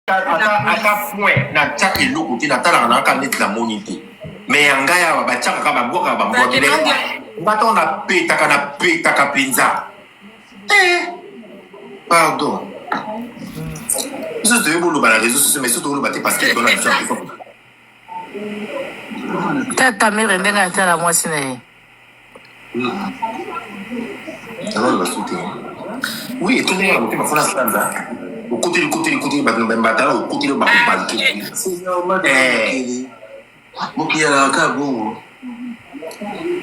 ata point na tia eloko te natalaka na kaka neti na moni te me ya ngai awa batiaka kaka babwaka bambwaki nga ntango napetaka mpenza pardon biso toye boloba na réseau sociaux mais so toloba te parce que tona biso ta mère ndenge atala mwasi na ye aloloba so te oui etondengaka motema fona sanza okoteli batala okoteli bakobalike mokili alaka bongo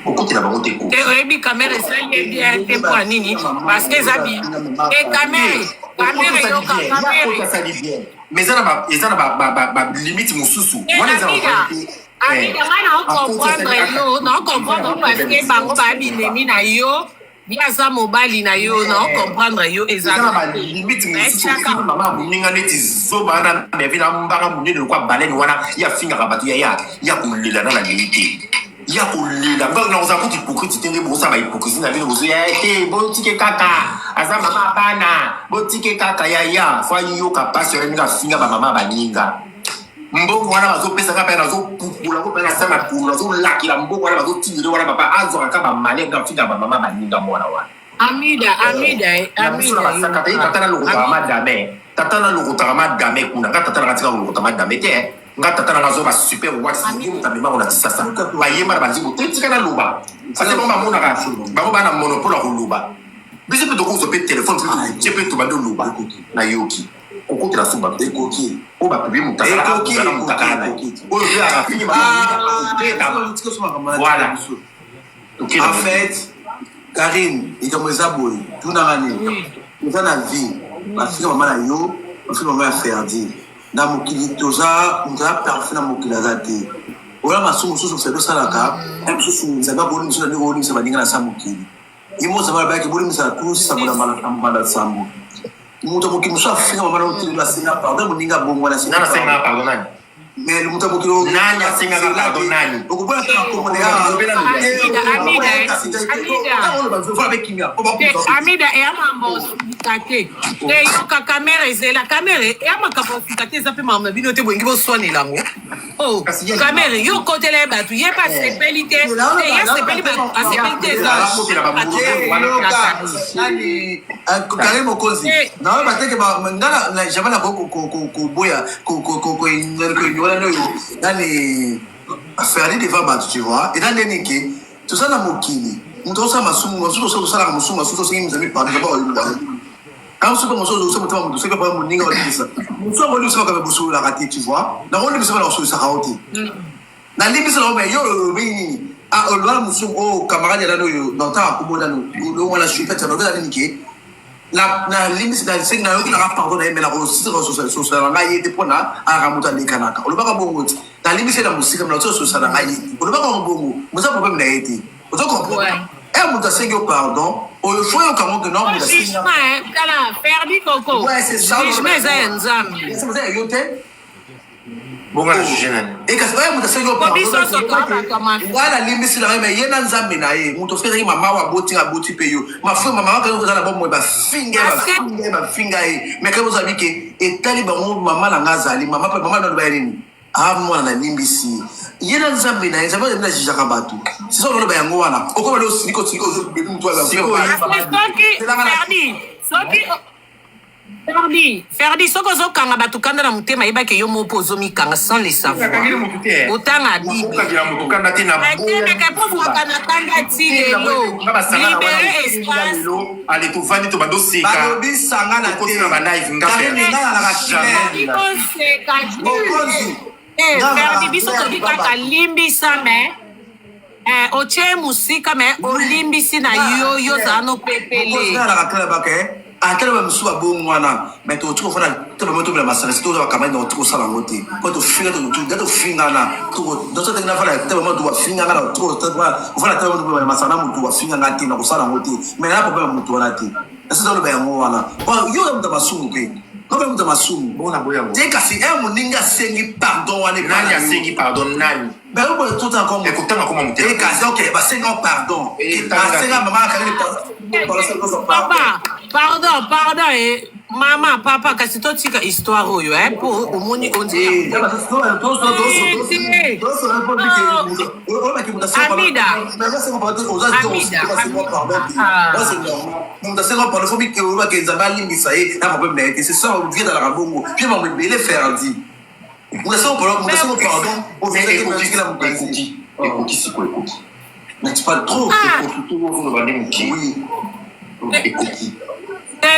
okotela bango te ko oyebi kamere esali bien te mpo nini parce que eza bi e kamere yoka kamere mais eza na balimite mosusu wana eza amiga nga naocomprendre parce que bango babinemi na yo biaza mobali na yo naocomprendre yo eza na balimite mosusu mama moninga neti zoba na mevi na mbanga monene lokwa balene wana ya fingaka bato ya kolela na limite ya kolela nga na oza kuti hypocrite te nde bosa ba hypocrisie na bino bozo ya te botike kaka aza mama bana botike kaka ya fa yoka pasi ore ninga finga ba mama baninga mbongo wana bazopesaka mpe nazopupula ko mpe nasala pulu nazolakila mbongo wana bazotindile wana papa azwaka kaka bamale nga finga bamama baninga mwana wana tata na lokotaka madame kuna nga tata nanga tika kolokota madame te nga tata nanga zo basuper watimotamemako na tisasa bayemba na banzimbo te tika naloba ase bango bamonaka bango bana monopole ya koloba biso mpe tokozwa mpe telefone tie mpe tobandi oloba na yoki kokotela so bato ekoki oyo bapublie mutakana oyo mpe akafini voilà en fait Karine likambo eza boye tunanga nini oza na vie bafika mama na yo bafika mama ya Ferdi na mokili toza moto aza parfait na mokili aza te oya masumu mosusu fede osalaka mosusu nzambe akolimisa na ndenge olimisa baninga na sa mokili ye mo nzambe alobaki bolimisa tous sambola mbala sambo moto mokili mosusu afika mama na otili asenga pardon moninga bongo wana asenga pardon nani mais le moto mokili nani asengaka pardon nani okubona tena komone amida eya mambo osika te eyoka kamere ezela kamere eya makambo osika te eza mpe makambo na bino te bolingi boswanela yango kamere yo kotela ye bato ye mpe asepeli te ye asepeli te kare mokonzi nawe bateke ngana jamais na koboya koinyola noyo nani Ferdi devant bato tu vois et dans les niqués tout ça na mokili moto osala masumu mosusu osalaka mosumu mosusu osengi mizami pardon ba olimba quand super mosusu osala motema moto seka pa moninga olibisa mosusu olibisa ka bosolaka te tu vois na olibisa bana osolisa ka oti na libisa lo me yo bini a olwala mosusu o camarade ya no dans ta komoda no lo wala super ta no ga niqué na limisi na sengi na yo kila pardon na emela ko sisi ko so na ye te pona a ramuta le kanaka olobaka bongo na limisi na musika na so na ye olobaka bongo musa problème na yeti ozo comprendre muta sengi pardon o faut yo kamo que non muta sengi kala Ferdi Coco ouais c'est ça mais c'est nzambe c'est ça yo te bonga na juge nani et kasi oya muta sengi pardon wala limisi na me yena nzambe na ye muto fera mama wa boti pe yo ma frère mama ka ko za na bombo ba finga e mais ka boza bike etali bango mama na ngazali mama pa mama ndo ba nini mwana na limbisi yena nzambe na nzambe na jijaka bato siso ndo ba yango wana okoma lo siko zo bebi mtu ala Ferdi soko ozokanga bato kanda na motema yebake yo moko ozomikanga sans le savoir otanga bibiemeke pofuaka na kanda ti lelo libere espace ale tovandi to bandoseka balobisanga na te balive Ferdi biso tobi kaka limbisa me otie musika me olimbisi na yo yozala no pepele atala musu abongo wana mais to tuko fana to moto bila masala to ba kamani na to sala ngote ko to finga to finga na to do to tena fala to moto wa finga na to fala to moto bila masala moto wa finga ngati na kusala ngote mais na problème moto wana ti esa to ba yango wana ba yo mta masumu pe ko ba mta masumu bona boya te kasi moninga sengi pardon wana nani asengi pardon nani ba ko tout encore ekutanga koma mutela te kasi OK ba senga pardon senga mama ka Papa, pardon, Mama, papa, kasi totika histoire oyo, po omoni onzi.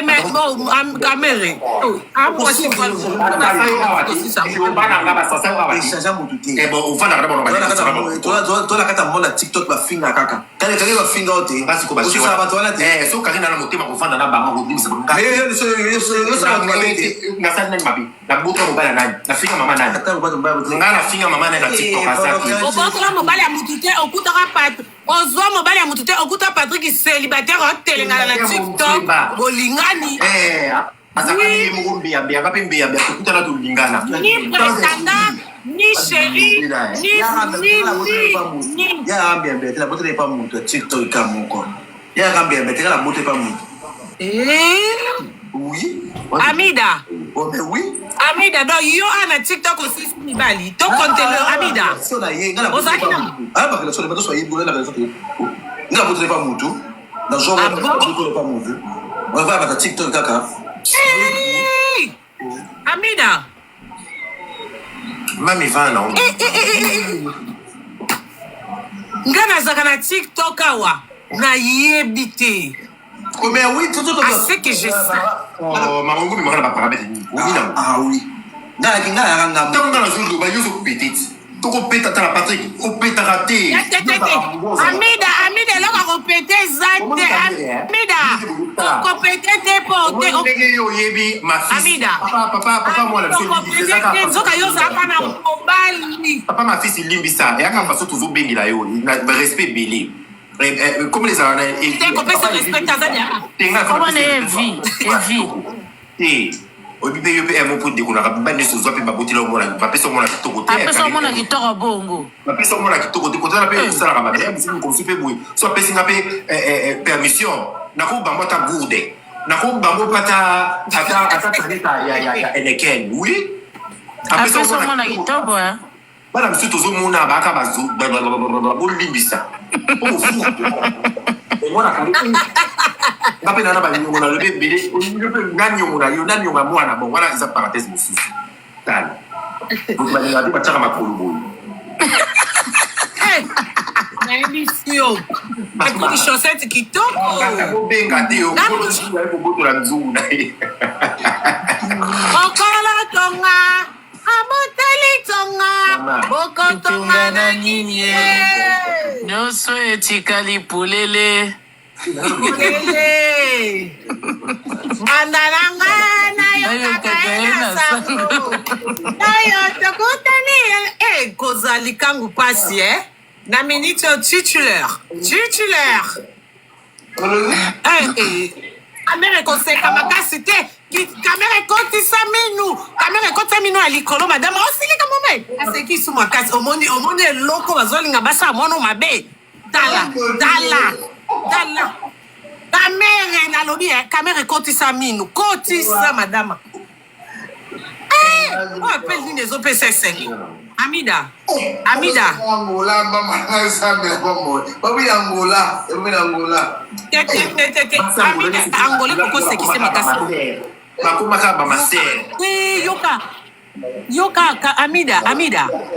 Mais bon, Caméré. Moi, c'est pas le Bolingani. Ni prétendant, ni chéri, ni. Oui. Amida. Oh, mais oui. Amida, donc yo ana TikTok aussi Nibali. Ton conteneur Amida. Ah, parce que la soirée pas soyez boulé la raison que n'a pas pas mutu. Dans genre pas mutu. On va mettre TikTok kaka. Amida. Mami va non. Ngana zakana TikTok awa. Na yebite. Oh mais oui, tout. Ah, c'est que je sais. Oh, maman, vous me pas parler. Ah oui. Nga Tant dans la zone de Bayou, c'est petite. Toko peta ta Patrick, o peta raté. Amida, là on va répéter zate. Amida. Toko peta te porter. Yo yebi ma fille. Amida. Papa moi la fille. Papa ma fille c'est limbisa. Et aka baso toujours bengi la yo. Respect belé. Comme les arana. T'es coupé ce respect Tanzania. Comment est vie? Eh. Obibe yo pe mo pour dekona ka bande so zo pe baboti la mo la pa pe so mo la kitoko te. Après ça, on a kitoko bongo. Pa pe so mo la kitoko te ko ta pe ça la ka ba. Mais ko si pe boui. So pe singa pe permission. Na ko ba mota gourde. Na ko ba mo pata ata taneta ya eneken. Oui. Après ça, on a kitoko hein. Bana msu to zo mo na ba ka ba zo ba limbisa. O fu. E mo na ka Ngape nana ba nyongo na lebe bele ngani nyongo na yo nani nyongo mwana bon voilà isa parenthèse mosusu tala donc ba nyongo ba tsaka makolo boyo na émission petite chaussette kitoko ko benga te yo ko boto la nzungu na ye okala tonga abotali tonga boko tonga na nini Nyonso etikali pulele. Mandaranga na yo kakaena sango na yo tokutani kozali kangu pasi na minute titulaire Kamera koseka makasi te kamera ekotisa minu ya likolo madame osilika mome aseki su makasi omoni eloko bazolinga basala mwana mabe tala kamera nalobi kamera ekotisa minu kotisa madama o apeli nini ezopesa esengo Amida Angola mama sabe como babi Angola tete Angola kokosekise makasi bakomaka bamase yoka Amida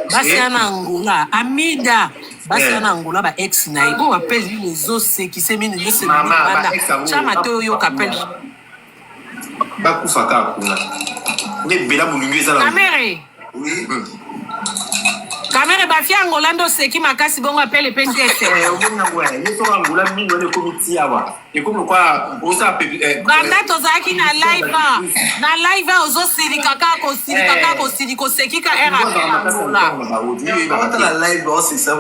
basiana Angola Amida basiana Angola ba ex na ye o apeli nini ezosekise minu yoselibanda chama te yoka apeli bakufaka kuna ne bela mulungu ezala Kamera bafi Angola ndo seki makasi bongo apele PTS. Omona ngwa yeso Angola mingi wane komiti yawa. Ekomo kwa osa Banda tozaki na live ozo sirika kako seki ka era Angola. Bata la live aussi ça.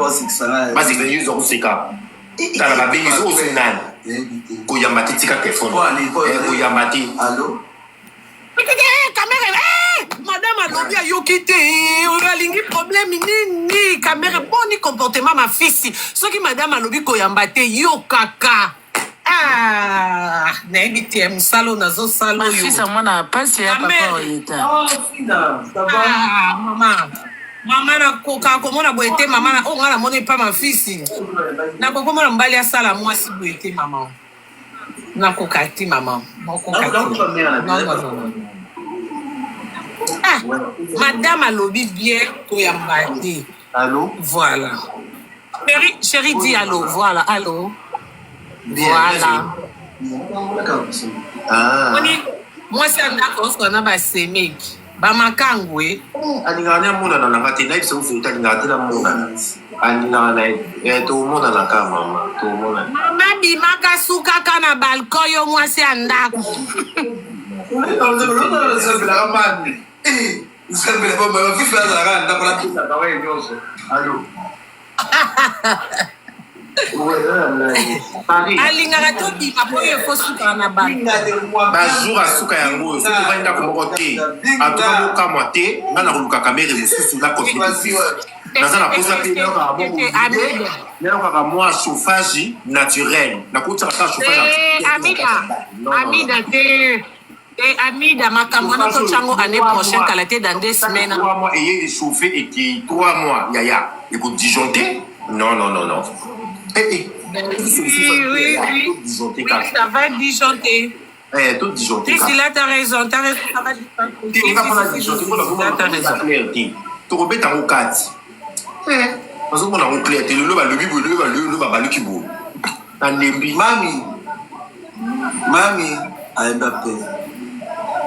Basi ben yuzo kuseka. Tala ba bengi zo sinani. Ko yamati tika telefone. Ko yamati. Allô? Kamera madame alobi ayoki te olingi problème nini kamera boni comportement ma fils soki madame alobi koyamba te yo kaka Ah, nayebi te mosala nazosala oyo. Mafisa mwana pasi ya papa oyeta. Mama nakoka komona boye te mama na nga namona epa mafisi nakoki komona mobali asala mwasi boye te mama nakoka te mama madame alobi bien koyamba te. Voilà. Chérie dit allô. Voilà, allô. Voilà. Moi, c'est un accord qu'on a basemé. Bamakangwe. Alingana muna na nakati na ibsa ufuta alingana muna. Alingana to muna na kama mama. To muna. Mama bimaka suka kana balcon yo moi c'est un accord. alingaka tobima po oyo ekosuka na bajour asuka yango soki ovandi ndako moko te atoka mokamwa te nga na koluka kamere mosusu naza na posa mpe nayokaka mwa chauffage naturel nakotisaka kaka chauffage amida te Amida, makambo na tochango année prochaine kala te dans 2 semaines. 3 mois et échauffé et qui 3 mois yaya. Écoute disjoncté? Non. Oui, ça va disjoncter. Tout disjoncté. Si là t'as raison, ça va disjoncter. Tu rebelles ta rocate. Parce qu'on a un clair, tu le Mami, à Mbappé.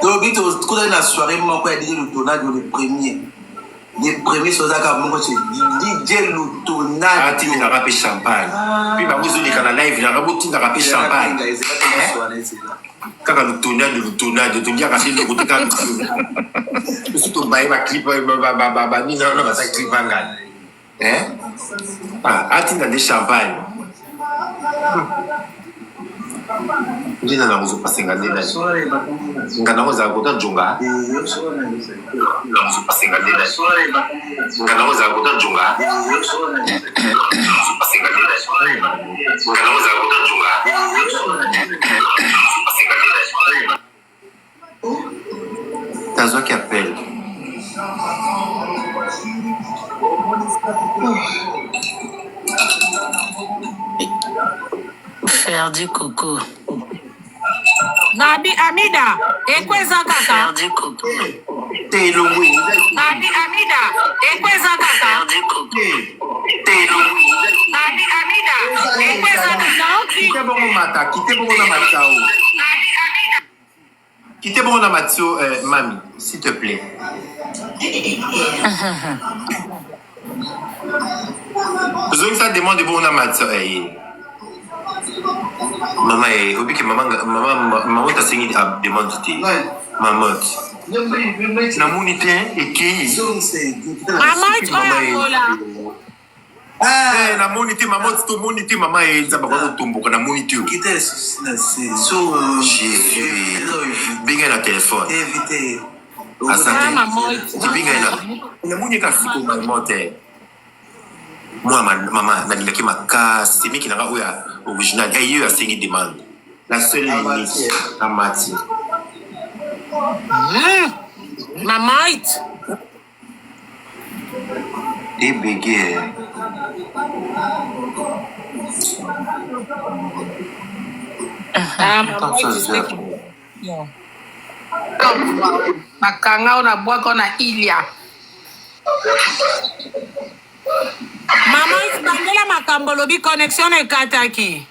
Donc, tu as la soirée, moi, quand il y a le tournage, le premier. Les premiers soldats, moi, c'est DJ le tournage. Ah, tu as rappelé champagne. Puis, bah, vous avez dit live, il a rappelé champagne. Quand le tournage, tu dis à le côté quand tu suis tombé, ma clip, hein? Ah, tu as des champagne. Ndina na uzo pasenga ndena ngana uza kuta junga uzo pasenga ndena ngana uza kuta junga uzo pasenga ndena ngana uza kuta junga uzo pasenga ndena Tazo qui appelle Faire du coco. Nabi Amida, ekweza kaka. Faire du coco. Telongwe. Nabi Amida, ekweza kaka. Faire du coco. Telongwe. Nabi Amida, ekweza kaka. Kite bongo mata, kite bongo na matao. Kite bongo na matao, mami, s'il te plaît. Zone ça demande bongo na matao, Maman est obi que maman t'a signé à demande ti maman na munite et qui Maman tu na munite maman to munite maman est za baba tomboka na munite Qui était so binga na téléphone éviter binga na munika siko monter moi maman nalilaki makasi miki nanga oya original et yo asengi demande la seule limite à mati maman et bégué makanga ona bwako na ilia Mama isibandela makambo lobi connexion ekataki.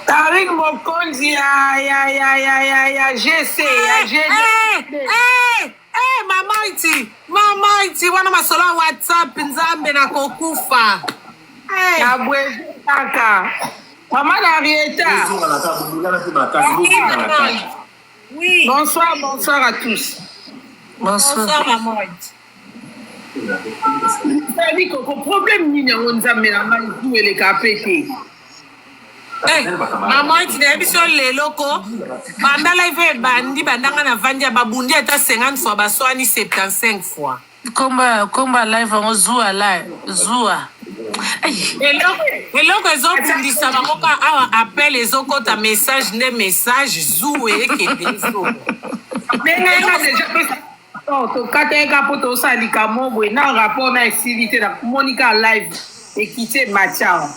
Tarik Mokonzi ya GC ya GD. Mama iti wana masolo WhatsApp nzambe na kokufa. Ya bwe kaka. Mama na Rieta. Oui. Bonsoir à tous. Bonsoir maman. Tadi ko problème nini yango nzambe na ngai kueleka pete. Maman iti na biso lelo ko banda live bandi bandanga na vandia babundi ata 50 fois baswani 75 fois. Komba live on zua live zua. eloko ezofundisa bango ka awa appel ezokota message nde message zu eyekende zo Benga déjà tokateka mpo tosalika mo boye na rapport na esili te na monika live ekite macha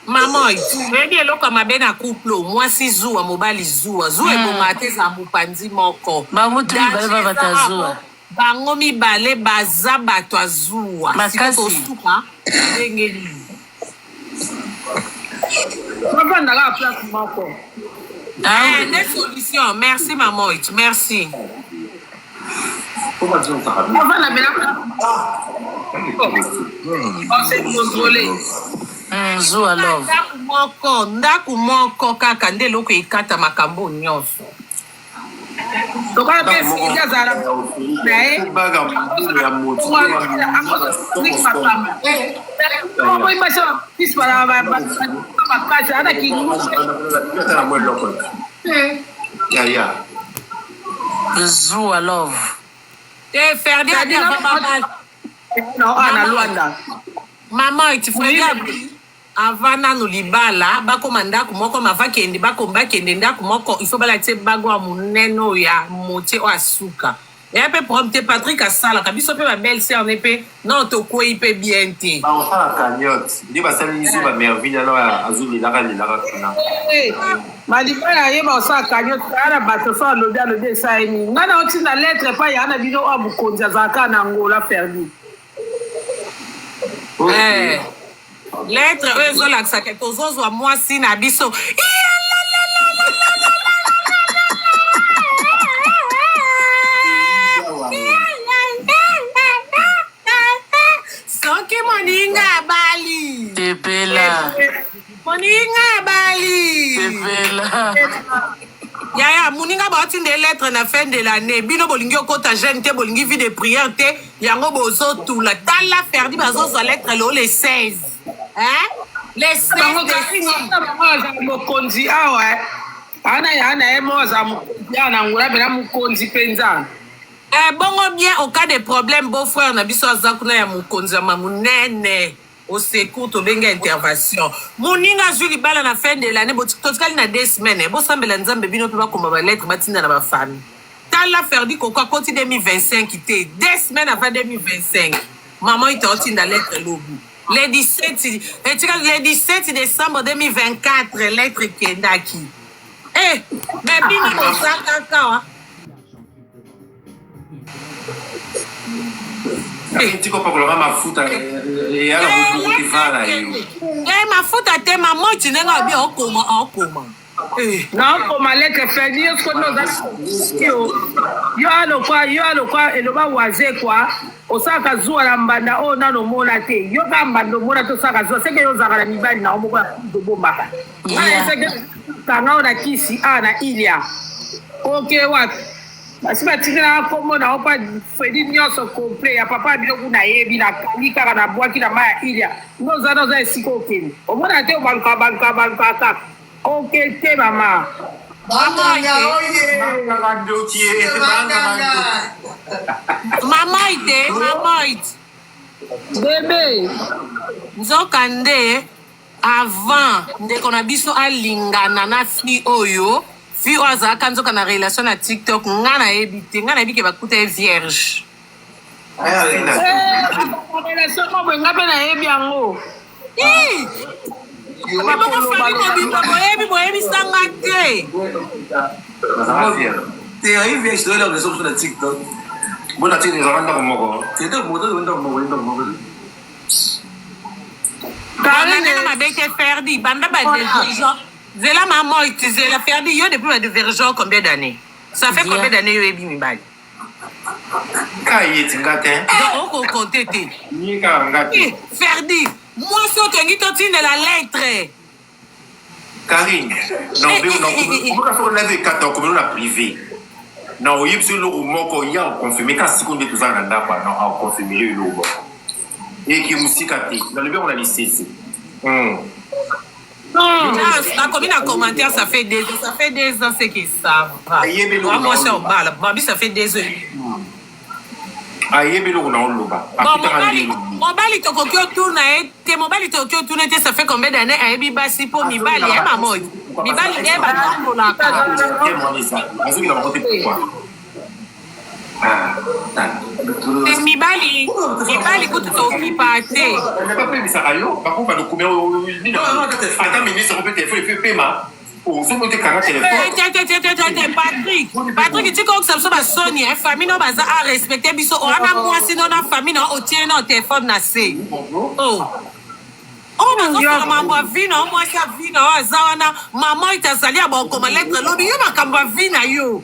mama oyebi eloko mabe na couple mwasi zuwa mobali zuwa ebonga te za mopanzi moko bamutu mibale babata zuwa bango mibale baza bato azuwa siko tosuka ndenge nini bavandaka place moko des solutions merci maman merci bavanda bena se contrôler zuwa love ndako moko kaka nde eloko ekata makambo nyonso tokala mpe esili azala na ye makasi ana zuwa love ferdi ana lwanda mama itifredi avant nanu libala bakoma ndako moko mavakende bakende ndako moko il faut balatie bago ya monene oyo ya motie oyo asuka eya mpe prompte Patrick asalaka biso mpe babelle sere ne mpe non tokwei mpe bien te baosala cagnotte nde basalisi bamerville ano azolelaka kuna malibala ye baosala cagnotte ana bato so alobi esalemi ngai na otinda lettre epai ya na bino oyo mokonzi azalaka na ngola ferdi lettre oyo ezolakisaka tozozwa mwasi na biso soki moninga abali tepela moninga abali tepela yaya moninga baotinda lettre na fin de l'année bino bolingi okota jeune te bolingi vie de prière te yango bozotula tala ferdi bazozwa lettre leo le 16 le 16 mokonzi awa ana ye moza mokonzi awa na ngula mpena mokonzi mpenza bongo bien au cas de problème beau-frère na biso aza kuna ya mokonzi ya mamunene au secours tobenga intervention moninga azwi libala na fin de l'année totikali na 2 semaines bosambela nzambe bino mpe bakoma balettre batinda na bafamille tala ferdi koko akoti 2025 te 2 semaines avant 2025 maman ite otinda lettre lobi le 17 décembre 2024 lettre kendaki mais bino bozakaka mafuta te mama oti ndenge abi okoma naokoma lettre ferdi yo alokwa eloba waze kwa osalaka zuwa na mbanda oyo nano omona te yo ka mbanda omona te osalaka zuwa seke yo ozalaka na mibali na omoko tobombaka kanga oyo na kisi awa na ilia oke wapi basi batingelaka kombo na opa fredi nyonso complet ya papa bino kuna yebi nakangi kaka na bwaki na mai ya ilia noza oza esika okende omona te obaluka kaka oke te mama mama ite bebe nzoka nde avant ndeko na biso alingana na fi oyo azalaka nzoka na relation na TikTok nga nayebi te nga nayebi ke bakuta ye vierge relation mobwe nga mpe nayebi yango boyebisanga te bona te ezala ndako moko banana mabe te ferdi banda badevergent zela maman zela ferdi yo depuis badevergent combien d'années ça fait combien d'années yo yebi mibali kayetinga te okokonte te ferdi mwasi okengi totindela lettre Karine, on lève 4 comme on a privé. Non, il y a confirmé quand c'est qu'on est tous en Anda, on a confirmé le logo. Et qui est aussi capté. Dans le bureau, on a laissé ici. La commune a commentaire, ça fait 2 ans, c'est qu'ils savent. Moi, c'est au bal. Babi, ça fait 2 ans. mobali tokoki otuna ye te mobali tokoki otuna te ça fait combien d'années ayebi basi mpo mibali ye mamoi mibali nde batambolaka mibali kutu tokipa te Patrick tika okisa biso basoni famille no baza a respecte biso owana mwasi no na famille no otie na telefone na se bazosala mambo ya vino mwasi ya vino aza wana mama itazali ya bakoma lettre lobi yo makambo ya vi na yo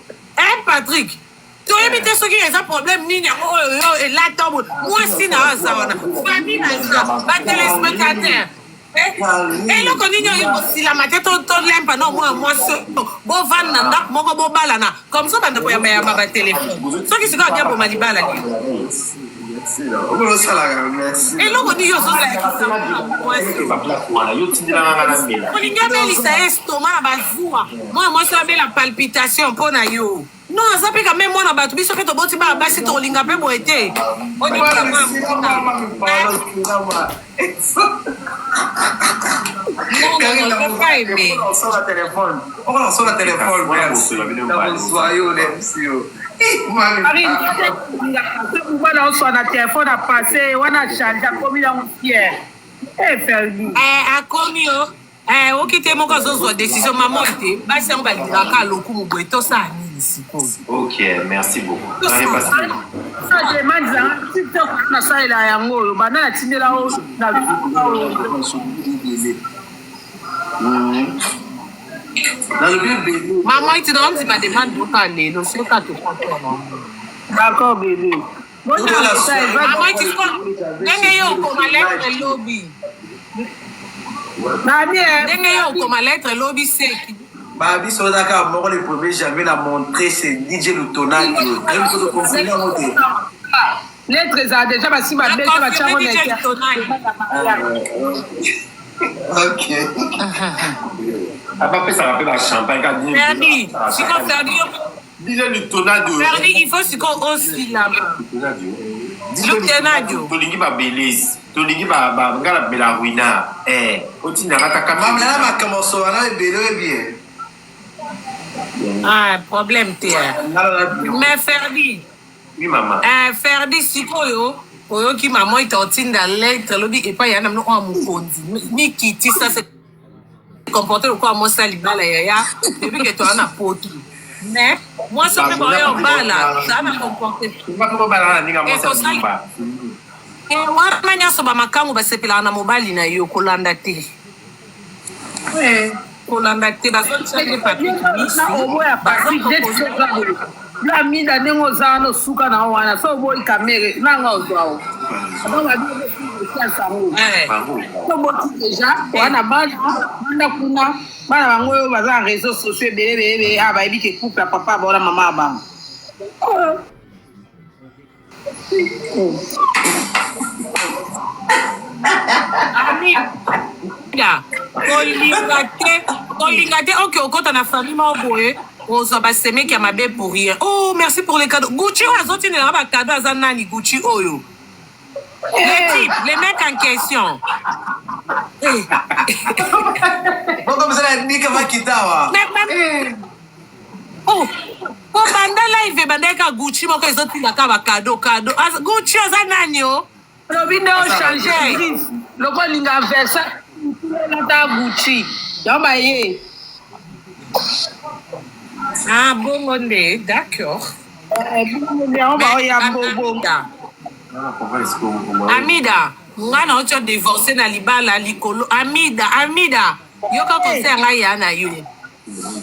Patrick toyebi te soki eza problème nini yango oyo elata mwasi na aza wana famille na eza batelespectateur eloko nini oyo kosilama te tolempa no mwa mwasi bovanda na ndako moko bobalana comme ça bandako ya bayamba batelefone soki sikoyo adiaboma libala nini eloko nini olingi abelisa ye stoma na bazuwa mwana mwasi abela palpitation mpo na yo non aza mpe kame mwana bato biso mpe toboti bana basi tolinga mpe boye te wana oswa na telefone apase wana change akomi yango fiere akomi o oki te moko azozwa décision mama te basi yango balingaka alokumu boye tosala nini sikoyo merci beaucoup nasalela yango oyo banda natindela o mama iti na ondima demande boka lelo soka tokotono d'accord bebe mama iti ndenge yo okoma lettre lobi ndenge yo okoma lettre lobi seki biso ozaka moko le 1er janvier na montré c'est DJ Lutonadio lettre eza déjà basi babete batiango ok abapesaka mpe bachampagne Ferdi siko Ferdi DJ Lutonadio Ferdi il faut siko osilama Lutonadio tolingi babelesi tolingi ngala bela ruina otindaka takamamlala makambo wana ebele oyebie problème te mais Ferdi oui maman Ferdi sikoyo oyoki mama itaotinda lettre lobi epai ya namno oya mokonzi mikiti ça c'est comporter lokola mwasi alibala yaya ebi ke toa na poto mais mwasi mpe baoyo obala zaa na comporter wana nyonso bamakangu basepelaka na mobali na yo kolanda te kolanda te bazotiake la mida ndenge oza wana osuka na o wana so oboyi kamere nanga ozwa o toboti deja wana banda kuna bana bango oyo baza na réseau sociaux ebelebelebe bayebi ke couple ya papa baona mama ya bango kolinga te oke okota na famille moko boye ozwa basemeki ya mabe pour rien oh merci pour les cadeaux Gucci oyo azotindelaka bacado aza nani Gucci oyo le type le mec en question po banda live ebandaka Gucci moko ezotindaka bacado Gucci aza nani o lobi nde ochange loko linga versa lata Gucci yango baye bongo nde d'accord yango baoya bobo Amida nga na otyo divorce na libala likolo Amida yoka conseil ngai ya na yo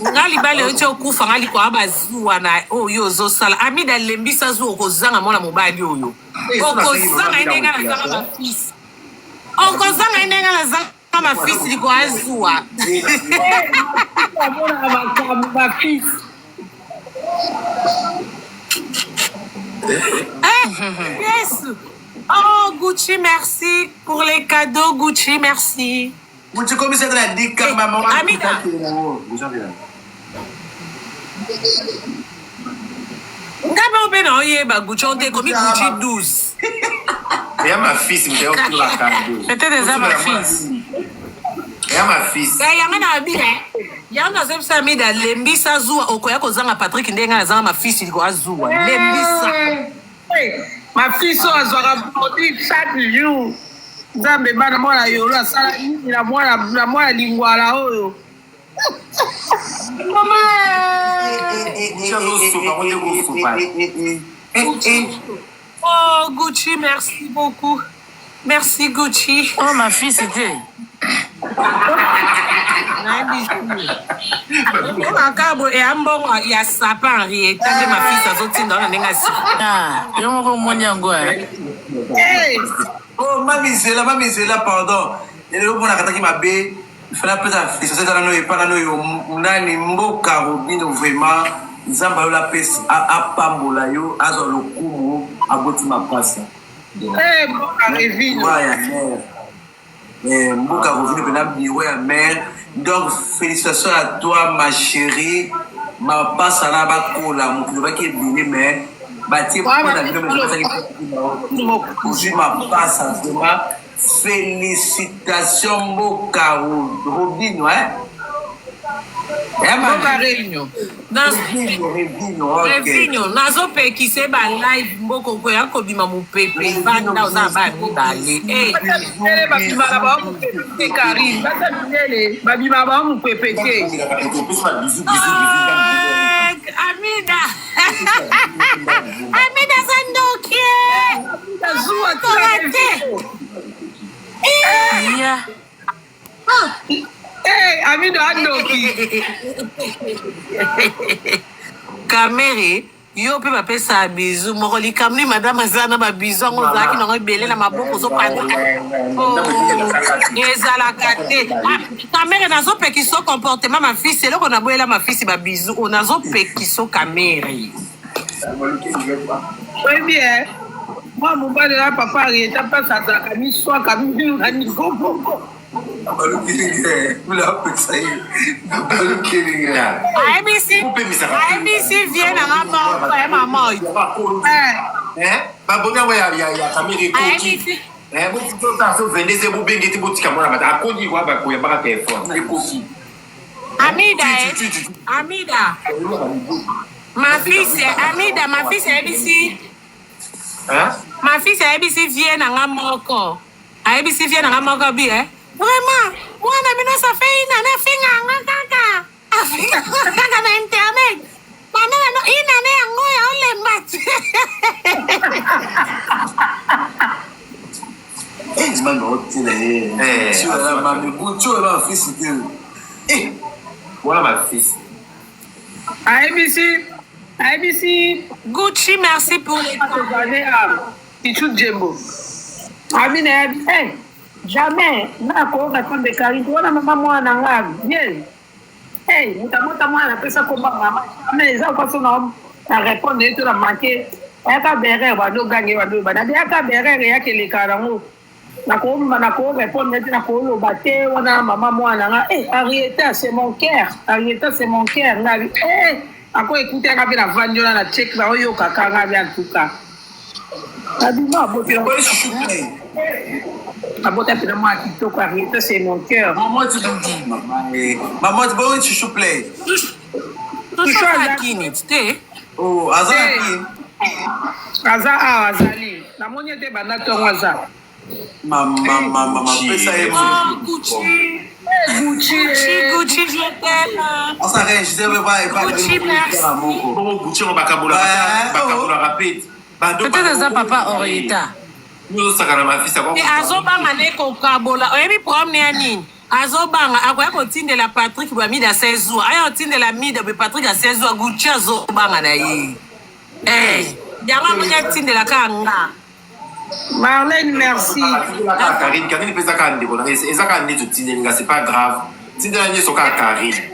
nga libala otyo okufa nga likoya bazuwa na oyo ozosala Amida lembisa zuwa okozanga mwana mobali oyo okozanga ndenge nazanga bafisi okozanga ndenge nazanga bafisi likoya zuwa yes. Oh, Gucci, merci pour les cadeaux. Gucci, merci. Gucci, comme c'est de la dick, maman. Amida. Nga bon ben non yeba Gucci on te comme Gucci 12. Et ma fils me dit la carte. C'était déjà ma fille. Et ma fils. Ya yanga na bi yanga zemsa mi da lembisa zuwa okoya kozanga Patrick ndenga zanga ma fils liko azuwa lembisa. Ma fille so azwaka produit chaque jour. Nzambe bana mwana yolo asala na mwana lingwala oyo. Mama. Oh Gucci, merci beaucoup. Merci Gucci. Oh, ma fille, c'était. Et un bon, il y a sapin, il y a ma fille, ça saute dans la négation. Ah, il y a un monyango. Oh, mami zela, pardon. Et le bon akataki mabe, il fallait peut-être faire ça dans nos épaules, nani mboka robino vraiment. Nzamba yo la pesi a pambola yo azo lokumu aboti mapasa. Mboka revino. Mboka revino pena biwe ya mère. Donc félicitations à toi ma chérie. Ma passe là ba kola mukilo ba ki bini mais ba ti pour la vie de ma passe vraiment félicitations Mboka Robino hein. Revinho, nazo peki se ba live mboko ko yako bima mupepe vanda uzaba mibale. Babima ba mu pepe Karim, bata minele, babima ba mu pepe ke. Amida. Amida sandokie. Azua torate. Yeah. Amido Andoki. Kamere, yo pe bapesa bizu moko likamni madame azana ba bizu ngo zaki na ngibele na maboko zo panda. Ezala kate. Kamere nazo pekiso comportement ma fille, c'est là qu'on a boyela ma fille ba bizu, on nazo pekiso kamere. Oui bien. Moi mon père là papa il était pas ça kami soit kami ni gogo. IBC vient à maman. Amida. Ma fille c'est IBC. Ma fille c'est IBC vient à maman. IBC vient à maman bien. Vraiment, moi, ça fait une année, kaka na internet. Une Voilà ma fils. IBC. Gucci, merci pour les Tichou Djembo. Amine, jamais na ko répondre de Karim wana mama mwana nga bien mutamota mwana pesa ko mama mais ça pas son na répondre et tout la manquer aka bere wa do gange wa do bana aka bere ya ke le karango na ko répondre et na ko lo baté wana mama mwana nga Arieta c'est mon cœur nga ako écouter ka bien vandola na check ba yo kaka nga bien en tout cas abima boté Abota pena moi qui toque Arieta c'est mon cœur. Maman tu bon chouchou play. Tu as kini, tu oh azali. Azali. Na moni te bana to waza. Mama pesa e. Gucci, je t'aime. On s'arrête, je vais pas. Gucci, merci. Gucci on bakabola rapide. Peut-être ça papa Orieta. Et azobanga ne kokabola oyebi problème ne ya nini azobanga akoya kotindela Patrick bamida 16 jours aya otindela mida be Patrick a 16 jours Gucci azobanga na ye yango akoya tindela kanga Marlène merci Karine pesa kande bona ezaka nde totindeli nga c'est pas grave tindela nyeso ka Karine